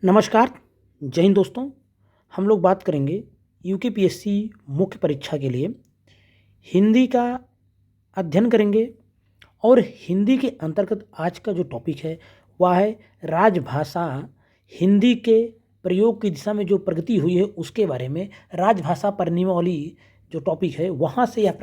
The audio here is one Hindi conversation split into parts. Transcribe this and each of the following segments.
नमस्कार। जय हिंद दोस्तों। हम लोग बात करेंगे यूकेपीएससी मुख्य परीक्षा के लिए हिंदी का अध्ययन करेंगे। और हिंदी के अंतर्गत आज का जो टॉपिक है वह है राजभाषा। हिंदी के प्रयोग की दिशा में जो प्रगति हुई है उसके बारे में राजभाषा पर नियमावली जो टॉपिक है वहाँ से यह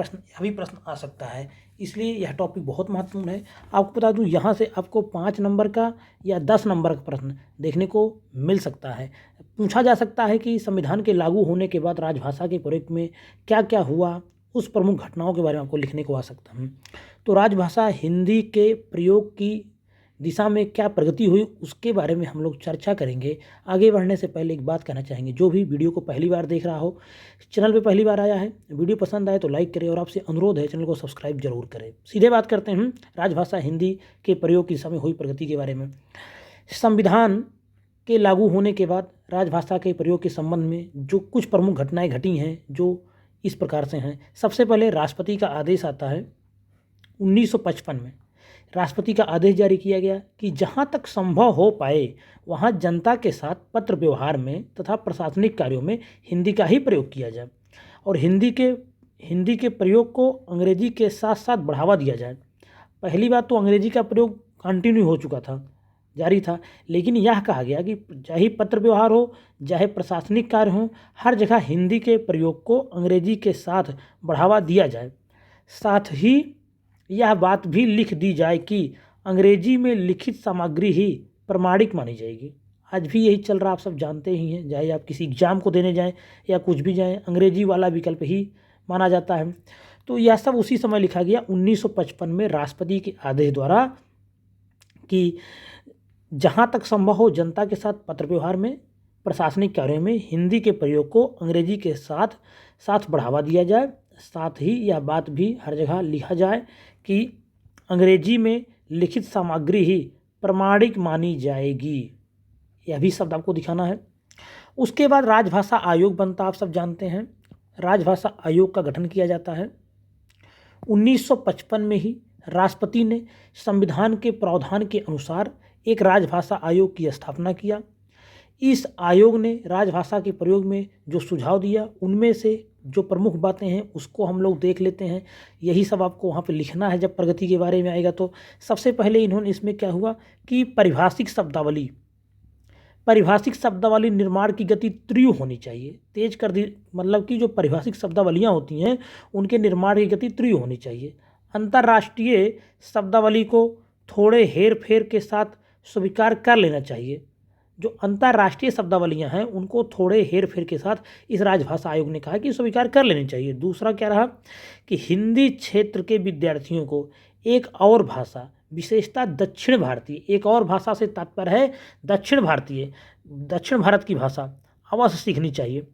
भी प्रश्न आ सकता है, इसलिए यह टॉपिक बहुत महत्वपूर्ण है। आपको बता दूं यहाँ से आपको 5 नंबर का या 10 नंबर का प्रश्न देखने को मिल सकता है। पूछा जा सकता है कि संविधान के लागू होने के बाद राजभाषा के प्रयोग में क्या क्या हुआ, उस प्रमुख घटनाओं के बारे में आपको लिखने को आ सकता है। तो राजभाषा हिंदी के प्रयोग की दिशा में क्या प्रगति हुई उसके बारे में हम लोग चर्चा करेंगे। आगे बढ़ने से पहले एक बात कहना चाहेंगे, जो भी वीडियो को पहली बार देख रहा हो, चैनल पे पहली बार आया है, वीडियो पसंद आए तो लाइक करें और आपसे अनुरोध है चैनल को सब्सक्राइब जरूर करें। सीधे बात करते हैं राजभाषा हिंदी के प्रयोग की दिशा में हुई प्रगति के बारे में। संविधान के लागू होने के बाद राजभाषा के प्रयोग के संबंध में जो कुछ प्रमुख घटनाएं घटी हैं जो इस प्रकार से हैं। सबसे पहले राष्ट्रपति का आदेश आता है 1955 में। राष्ट्रपति का आदेश जारी किया गया कि जहां तक संभव हो पाए वहां जनता के साथ पत्र व्यवहार में तथा प्रशासनिक कार्यों में हिंदी का ही प्रयोग किया जाए और हिंदी के प्रयोग को अंग्रेजी के साथ साथ बढ़ावा दिया जाए। पहली बात तो अंग्रेजी का प्रयोग कंटिन्यू हो चुका था, जारी था, लेकिन यह कहा गया कि चाहे पत्र व्यवहार हो चाहे प्रशासनिक कार्य हो, हर जगह हिंदी के प्रयोग को अंग्रेजी के साथ बढ़ावा दिया जाए। साथ ही यह बात भी लिख दी जाए कि अंग्रेजी में लिखित सामग्री ही प्रमाणिक मानी जाएगी। आज भी यही चल रहा, आप सब जानते ही हैं, चाहे आप किसी एग्जाम को देने जाएं या कुछ भी जाएं, अंग्रेजी वाला विकल्प ही माना जाता है। तो यह सब उसी समय लिखा गया 1955 में राष्ट्रपति के आदेश द्वारा कि जहां तक संभव हो जनता के साथ पत्र व्यवहार में, प्रशासनिक कार्यों में हिंदी के प्रयोग को अंग्रेजी के साथ साथ बढ़ावा दिया जाए। साथ ही यह बात भी हर जगह लिखा जाए कि अंग्रेजी में लिखित सामग्री ही प्रमाणिक मानी जाएगी। यह भी शब्द आपको दिखाना है। उसके बाद राजभाषा आयोग बनता, आप सब जानते हैं। राजभाषा आयोग का गठन किया जाता है 1955 में ही। राष्ट्रपति ने संविधान के प्रावधान के अनुसार एक राजभाषा आयोग की स्थापना किया। इस आयोग ने राजभाषा के प्रयोग में जो सुझाव दिया उनमें से जो प्रमुख बातें हैं उसको हम लोग देख लेते हैं। यही सब आपको वहाँ पे लिखना है जब प्रगति के बारे में आएगा। तो सबसे पहले इन्होंने इसमें क्या हुआ कि पारिभाषिक शब्दावली निर्माण की गति तीव्र होनी चाहिए, तेज कर दी। मतलब कि जो पारिभाषिक शब्दावलियाँ होती हैं उनके निर्माण की गति तीव्र होनी चाहिए। अंतर्राष्ट्रीय शब्दावली को थोड़े हेर फेर के साथ स्वीकार कर लेना चाहिए। जो अंतर्राष्ट्रीय शब्दावलियां हैं उनको थोड़े हेर फेर के साथ इस राजभाषा आयोग ने कहा कि स्वीकार कर लेनी चाहिए। दूसरा क्या रहा कि हिंदी क्षेत्र के विद्यार्थियों को एक और भाषा, विशेषता दक्षिण भारतीय, एक और भाषा से तात्पर्य है दक्षिण भारत की भाषा अवश्य सीखनी चाहिए।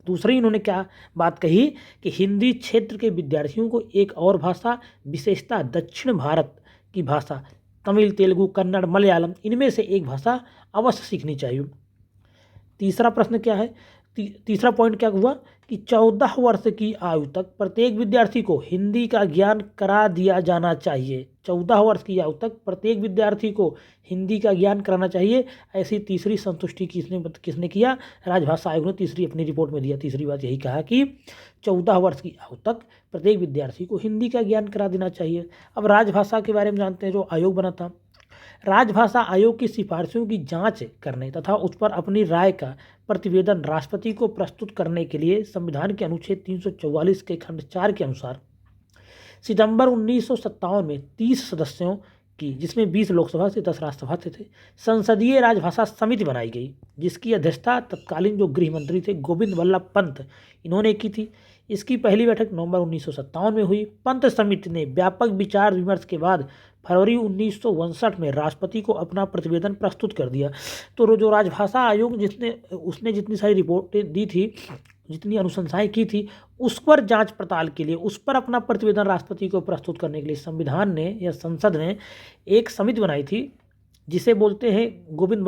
दूसरी इन्होंने क्या बात कही कि हिंदी क्षेत्र के विद्यार्थियों को एक और भाषा, विशेषता दक्षिण भारत की भाषा, तमिल, तेलुगु, कन्नड़, मलयालम, इनमें से एक भाषा अवश्य सीखनी चाहिए। तीसरा प्रश्न क्या है, तीसरा पॉइंट क्या हुआ कि 14 वर्ष की आयु तक प्रत्येक विद्यार्थी को हिंदी का ज्ञान करा दिया जाना चाहिए। 14 वर्ष की आयु तक प्रत्येक विद्यार्थी को हिंदी का ज्ञान कराना चाहिए। ऐसी तीसरी संतुष्टि किसने किया? राजभाषा आयोग ने तीसरी अपनी रिपोर्ट में दिया। तीसरी बात यही कहा कि 14 वर्ष की आयु तक प्रत्येक विद्यार्थी को हिंदी का ज्ञान करा देना चाहिए। अब राजभाषा के बारे में जानते हैं। जो आयोग बना था, राजभाषा आयोग की सिफारिशों की जांच करने तथा उस पर अपनी राय का प्रतिवेदन राष्ट्रपति को प्रस्तुत करने के लिए संविधान के अनुच्छेद 344 के खंड 4 के अनुसार सितंबर 1957 में 30 सदस्यों की, जिसमें 20 लोकसभा से 10 राज्यसभा से थे, संसदीय राजभाषा समिति बनाई गई, जिसकी अध्यक्षता तत्कालीन जो गृह मंत्री थे गोविंद वल्लभ पंत, इन्होंने की थी। इसकी पहली बैठक नवंबर 1957 में हुई। पंत समिति ने व्यापक विचार विमर्श के बाद फरवरी 1959 में राष्ट्रपति को अपना प्रतिवेदन प्रस्तुत कर दिया। तो जो राजभाषा आयोग उसने जितनी सारी रिपोर्टें दी थी, जितनी अनुशंसाएं की थी, उस पर जांच पड़ताल के लिए, उस पर अपना प्रतिवेदन राष्ट्रपति को प्रस्तुत करने के लिए संविधान ने या संसद ने एक समिति बनाई थी जिसे बोलते हैं गोविंद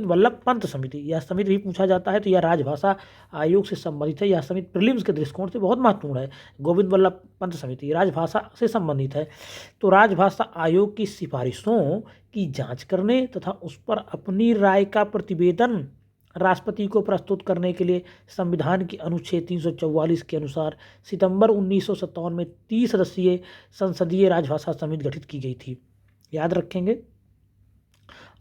वल्लभ पंत समिति। यह समिति भी पूछा जाता है, तो यह राजभाषा आयोग से संबंधित है। यह समिति प्रीलिम्स के दृष्टिकोण से बहुत महत्वपूर्ण है। गोविंद वल्लभ पंत समिति राजभाषा से संबंधित है। तो राजभाषा आयोग की सिफारिशों की जांच करने तथा उस पर अपनी राय का प्रतिवेदन राष्ट्रपति को प्रस्तुत करने के लिए संविधान की अनुच्छेद 344 के अनुसार सितंबर 1957 में 30 सदस्यीय संसदीय राजभाषा समिति गठित की गई थी। याद रखेंगे।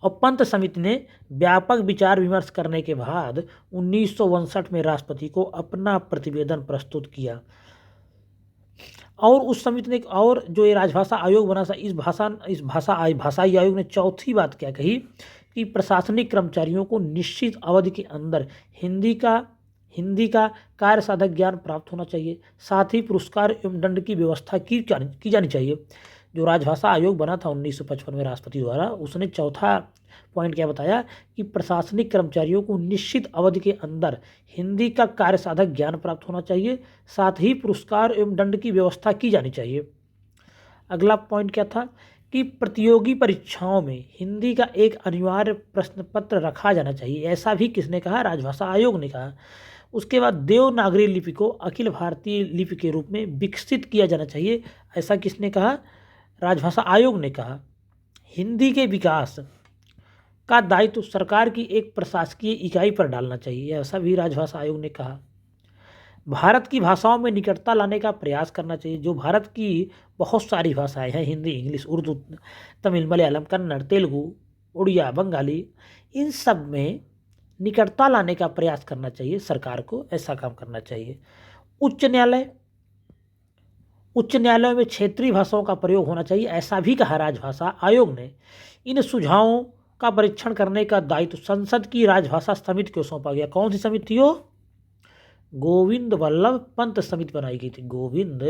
और पंत समिति ने व्यापक विचार विमर्श करने के बाद 1959 में राष्ट्रपति को अपना प्रतिवेदन प्रस्तुत किया। और उस समिति ने और जो ये राजभाषा आयोग बना था, इस भाषाई आयोग ने चौथी बात क्या कही कि प्रशासनिक कर्मचारियों को निश्चित अवधि के अंदर हिंदी का कार्य साधक ज्ञान प्राप्त होना चाहिए। साथ ही पुरस्कार एवं दंड की व्यवस्था की जानी चाहिए। जो राजभाषा आयोग बना था 1955 में राष्ट्रपति द्वारा, उसने चौथा पॉइंट क्या बताया कि प्रशासनिक कर्मचारियों को निश्चित अवधि के अंदर हिंदी का कार्य साधक ज्ञान प्राप्त होना चाहिए। साथ ही पुरस्कार एवं दंड की व्यवस्था की जानी चाहिए। अगला पॉइंट क्या था कि प्रतियोगी परीक्षाओं में हिंदी का एक अनिवार्य प्रश्न पत्र रखा जाना चाहिए। ऐसा भी किसने कहा? राजभाषा आयोग ने कहा। उसके बाद देवनागरी लिपि को अखिल भारतीय लिपि के रूप में विकसित किया जाना चाहिए। ऐसा किसने कहा? राजभाषा आयोग ने कहा। हिंदी के विकास का दायित्व सरकार की एक प्रशासकीय इकाई पर डालना चाहिए। ऐसा भी राजभाषा आयोग ने कहा। भारत की भाषाओं में निकटता लाने का प्रयास करना चाहिए। जो भारत की बहुत सारी भाषाएं हैं, हिंदी, इंग्लिश, उर्दू, तमिल, मलयालम, कन्नड़, तेलुगु, उड़िया, बंगाली, इन सब में निकटता लाने का प्रयास करना चाहिए। सरकार को ऐसा काम करना चाहिए। उच्च न्यायालयों में क्षेत्रीय भाषाओं का प्रयोग होना चाहिए। ऐसा भी कहा राजभाषा आयोग ने। इन सुझावों का परीक्षण करने का दायित्व संसद की राजभाषा समिति को सौंपा गया। कौन सी समिति हो? गोविंद वल्लभ पंत समिति बनाई गई थी। गोविंद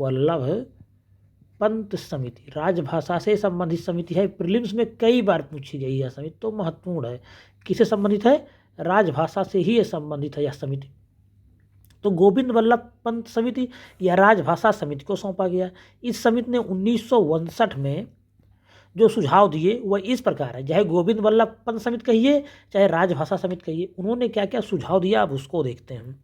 वल्लभ पंत समिति राजभाषा से संबंधित समिति है। प्रीलिम्स में कई बार पूछी गई यह समिति, तो महत्वपूर्ण है। किससे संबंधित है? राजभाषा से ही यह संबंधित है यह समिति। तो गोविंद वल्लभ पंत समिति या राजभाषा समिति को सौंपा गया। इस समिति ने 1959 में जो सुझाव दिए वह इस प्रकार है। चाहे गोविंद वल्लभ पंत समिति कहिए, चाहे राजभाषा समिति कहिए, उन्होंने क्या क्या सुझाव दिया, अब उसको देखते हैं।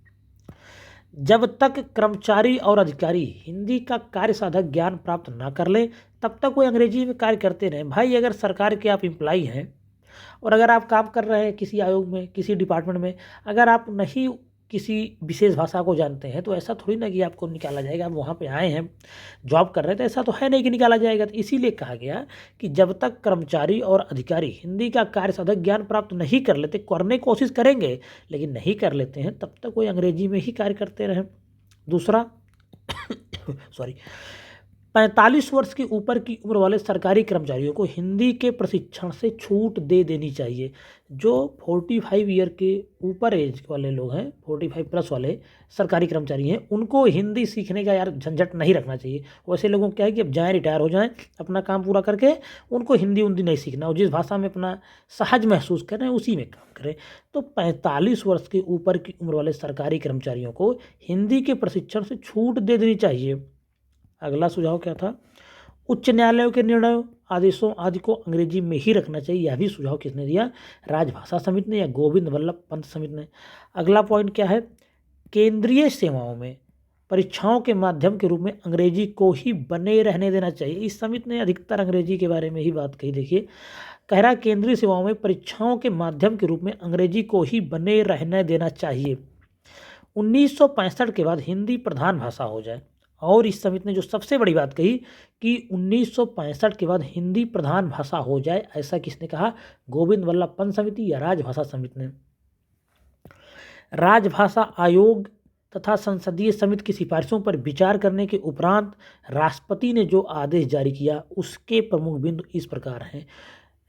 जब तक कर्मचारी और अधिकारी हिंदी का कार्य साधक ज्ञान प्राप्त ना कर ले, तब तक वो अंग्रेजी में कार्य करते रहें। भाई, अगर सरकार के आप एम्प्लॉई हैं और अगर आप काम कर रहे हैं किसी आयोग में, किसी डिपार्टमेंट में, अगर आप नहीं किसी विशेष भाषा को जानते हैं, तो ऐसा थोड़ी ना कि आपको निकाला जाएगा। आप वहाँ पे आए हैं, जॉब कर रहे हैं, तो ऐसा तो है नहीं कि निकाला जाएगा। तो इसीलिए कहा गया कि जब तक कर्मचारी और अधिकारी हिंदी का कार्य साधक ज्ञान प्राप्त नहीं कर लेते, करने की कोशिश करेंगे लेकिन नहीं कर लेते हैं, तब तक कोई अंग्रेजी में ही कार्य करते रहें। दूसरा 45 वर्ष के ऊपर की उम्र वाले सरकारी कर्मचारियों को हिंदी के प्रशिक्षण से छूट दे देनी चाहिए। जो 45 ईयर के ऊपर एज वाले लोग हैं, 45 प्लस वाले सरकारी कर्मचारी हैं, उनको हिंदी सीखने का यार झंझट नहीं रखना चाहिए। वैसे लोगों को क्या है कि अब जाएँ, रिटायर हो जाएँ, अपना काम पूरा करके उनको हिंदी नहीं सीखना, और जिस भाषा में अपना सहज महसूस करें उसी में काम करें। तो 45 वर्ष के ऊपर की उम्र वाले सरकारी कर्मचारियों को हिंदी के प्रशिक्षण से छूट दे देनी चाहिए। अगला सुझाव क्या था? उच्च न्यायालयों के निर्णयों, आदेशों आदि को अंग्रेजी में ही रखना चाहिए। यह भी सुझाव किसने दिया? राजभाषा समिति ने या गोविंद वल्लभ पंत समिति ने। अगला पॉइंट क्या है? केंद्रीय सेवाओं में परीक्षाओं के माध्यम के रूप में अंग्रेजी को ही बने रहने देना चाहिए। इस समिति ने अधिकतर अंग्रेजी के बारे में ही बात कही। देखिए, कह रहा केंद्रीय सेवाओं में परीक्षाओं के माध्यम के रूप में अंग्रेजी को ही बने रहने देना चाहिए। 1965 के बाद हिंदी प्रधान भाषा हो जाए। और इस समिति ने जो सबसे बड़ी बात कही कि 1965 के बाद हिंदी प्रधान भाषा हो जाए। ऐसा किसने कहा? गोविंद वल्लभ पंत समिति या राजभाषा समिति ने। राजभाषा आयोग तथा संसदीय समिति की सिफारिशों पर विचार करने के उपरांत राष्ट्रपति ने जो आदेश जारी किया, उसके प्रमुख बिंदु इस प्रकार हैं।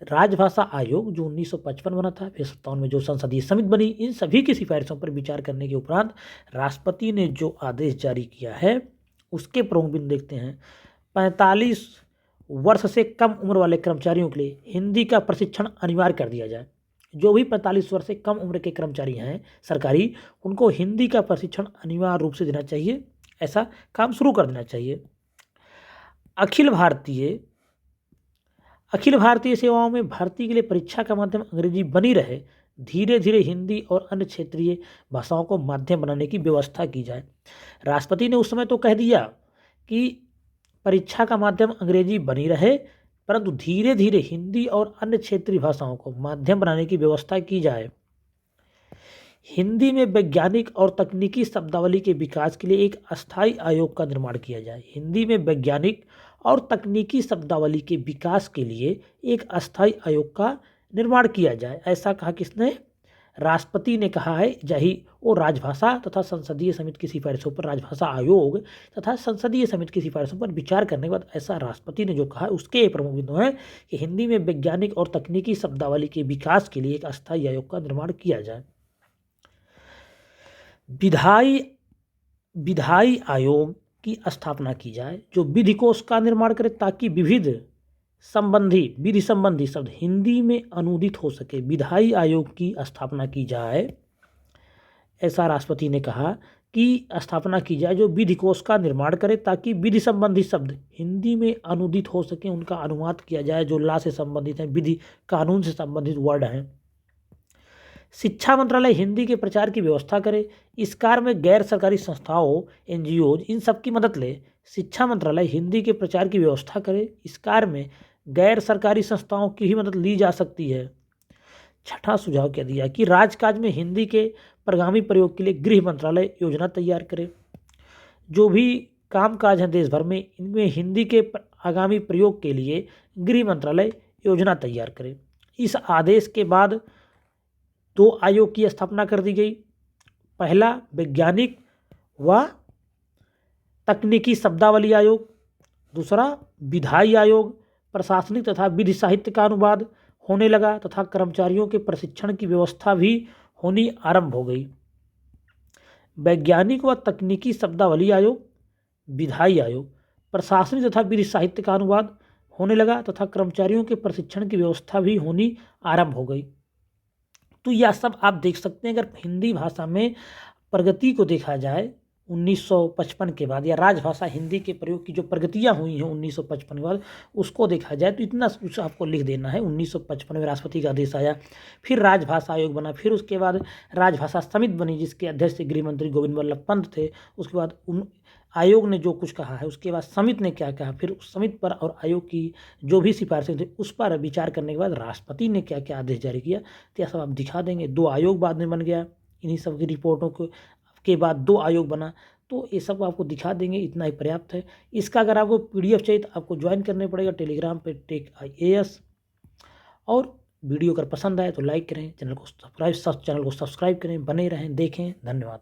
राजभाषा आयोग जो 1955 बना था, फिर 57 में जो संसदीय समिति बनी, इन सभी की सिफारिशों पर विचार करने के उपरांत राष्ट्रपति ने जो आदेश जारी किया है, उसके प्रमुख बिंदु देखते हैं। 45 वर्ष से कम उम्र वाले कर्मचारियों के लिए हिंदी का प्रशिक्षण अनिवार्य कर दिया जाए। जो भी 45 वर्ष से कम उम्र के कर्मचारी हैं सरकारी, उनको हिंदी का प्रशिक्षण अनिवार्य रूप से देना चाहिए। ऐसा काम शुरू कर देना चाहिए। अखिल भारतीय अखिल भारतीय सेवाओं में भर्ती के लिए परीक्षा का माध्यम अंग्रेजी बनी रहे, धीरे धीरे हिंदी और अन्य क्षेत्रीय भाषाओं को माध्यम बनाने की व्यवस्था की जाए। राष्ट्रपति ने उस समय तो कह दिया कि परीक्षा का माध्यम अंग्रेजी बनी रहे, परंतु धीरे धीरे हिंदी और अन्य क्षेत्रीय भाषाओं को माध्यम बनाने की व्यवस्था की जाए। हिंदी में वैज्ञानिक और तकनीकी शब्दावली के विकास के लिए एक अस्थायी आयोग का निर्माण किया जाए। हिंदी में वैज्ञानिक और तकनीकी शब्दावली के विकास के लिए एक अस्थायी आयोग का निर्माण किया जाए। ऐसा कहा किसने? राष्ट्रपति ने कहा है। जही वो राजभाषा तथा संसदीय समिति की सिफारिशों पर, राजभाषा आयोग तथा संसदीय समिति की सिफारिशों पर विचार करने के बाद ऐसा राष्ट्रपति ने जो कहा है उसके प्रमुख बिंदु हैं कि हिंदी में वैज्ञानिक और तकनीकी शब्दावली के विकास के लिए एक अस्थायी आयोग का निर्माण किया जाए। विधायी आयोग की स्थापना की जाए जो विधि कोश का निर्माण करे ताकि विधि संबंधी शब्द हिंदी में अनुदित हो सके। विधायी आयोग की स्थापना की जाए, ऐसा राष्ट्रपति ने कहा कि स्थापना की जाए जो विधि कोश का निर्माण करे ताकि विधि संबंधी शब्द हिंदी में अनुदित हो सके, उनका अनुवाद किया जाए जो लॉ से संबंधित हैं, विधि कानून से संबंधित वर्ड हैं। शिक्षा मंत्रालय हिंदी के प्रचार की व्यवस्था करे। इस कार्य में गैर सरकारी संस्थाओं, एनजीओ इन सब की मदद ले। शिक्षा मंत्रालय हिंदी के प्रचार की व्यवस्था करे। इस कार्य में गैर सरकारी संस्थाओं की ही मदद ली जा सकती है। छठा सुझाव क्या दिया कि राजकाज में हिंदी के प्रगामी प्रयोग के लिए गृह मंत्रालय योजना तैयार करे। जो भी कामकाज हैं देश भर में, इनमें हिंदी के आगामी प्रयोग के लिए गृह मंत्रालय योजना तैयार करे। इस आदेश के बाद 2 आयोग की स्थापना कर दी गई। पहला वैज्ञानिक व तकनीकी शब्दावली आयोग, दूसरा विधायी आयोग। प्रशासनिक तथा विधि साहित्य का अनुवाद होने लगा तथा कर्मचारियों के प्रशिक्षण की व्यवस्था भी होनी आरंभ हो गई। वैज्ञानिक व तकनीकी शब्दावली आयोग, विधायी आयोग, प्रशासनिक तथा विधि साहित्य का अनुवाद होने लगा तथा कर्मचारियों के प्रशिक्षण की व्यवस्था भी होनी आरंभ हो गई। तो यह सब आप देख सकते हैं। अगर हिंदी भाषा में प्रगति को देखा जाए 1955 के बाद, या राजभाषा हिंदी के प्रयोग की जो प्रगतियां हुई हैं 1955 के बाद, उसको देखा जाए तो इतना कुछ आपको लिख देना है। 1955 में राष्ट्रपति का आदेश आया, फिर राजभाषा आयोग बना, फिर उसके बाद राजभाषा समिति बनी जिसके अध्यक्ष गृह मंत्री गोविंद वल्लभ पंत थे। उसके बाद आयोग ने जो कुछ कहा है, उसके बाद समिति ने क्या कहा, फिर उस समिति पर और आयोग की जो भी सिफारिशें थी उस पर विचार करने के बाद राष्ट्रपति ने क्या क्या आदेश जारी किया, तो यह सब आप दिखा देंगे। 2 आयोग बाद में बन गया, इन्हीं सब की रिपोर्टों के बाद 2 आयोग बना, तो ये सब आपको दिखा देंगे, इतना ही पर्याप्त है। इसका अगर आपको PDF चाहिए तो आपको ज्वाइन करने पड़ेगा टेलीग्राम पे टेक IAS। और वीडियो अगर पसंद आए तो लाइक करें, चैनल को सब्सक्राइब करें, बने रहें, देखें। धन्यवाद।